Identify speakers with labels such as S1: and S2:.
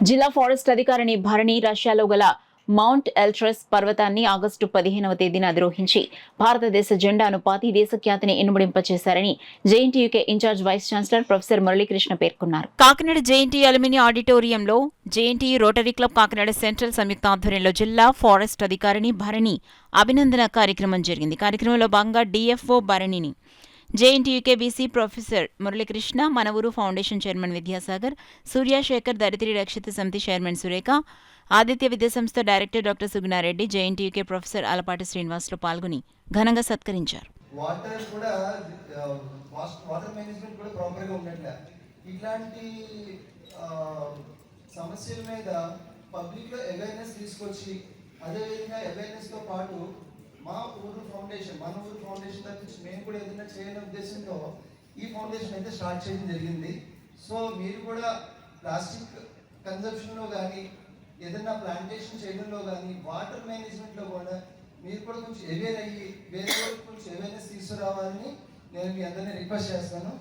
S1: జిల్లా ఫారెస్ట్ అధికారిని భరణి రష్యాలో గల మౌంట్ ఎల్ట్రస్ పర్వతాన్ని ఆగస్టు 15వ తేదీన అధిరోహించి భారతదేశ జెండాను పాతి దేశ ఖ్యాతిని ఇనుమడింపచేశారని JNTUK incharge vice chancellor professor Muralikrishna పేర్కొన్నారు. కాకినాడ జేఎన్టీయూ అలుమిని ఆడిటోరియంలో JNTU Rotary Club Kakinada central సంయుక్త ఆధ్వర్యంలో జిల్లా ఫారెస్ట్ అధికారిని భరణి అభినందన కార్యక్రమం జరిగింది. కార్యక్రమంలో భాగంగా డిఎఫ్ఓ భరణిని జేఎన్టీయూకే వీసీ ప్రొఫెసర్ మురళీకృష్ణ, మన ఊరు ఫౌండేషన్ చైర్మన్ విద్యాసాగర్, సూర్యశేఖర్, దరిద్రి రక్షిత సమితి చైర్మన్ సురేఖ, ఆదిత్య విద్యాసంస్థ director doctor Sugunareddy, JNTUK professor Alapati Srinivasulu పాల్గొని ఘనంగా సత్కరించారు.
S2: సమస్యల మీద పబ్లిక్ లో అవేర్నెస్ తీసుకొచ్చి అదేవిధంగా అవేర్నెస్ తో పాటు మా ఊరు ఫౌండేషన్ తరఫు మేము కూడా ఏదైనా చేయని ఉద్దేశంతో ఈ ఫౌండేషన్ అయితే స్టార్ట్ చేయడం జరిగింది. సో మీరు కూడా ప్లాస్టిక్ కన్జంప్షన్లో కానీ ఏదైనా ప్లాంటేషన్ చేయడంలో కానీ వాటర్ మేనేజ్మెంట్లో కూడా మీరు కూడా కొంచెం అవేర్ అయ్యి వేరే కొంచెం అవేర్నెస్ తీసుకురావాలని నేను మీ అందరినీ రిక్వెస్ట్ చేస్తాను.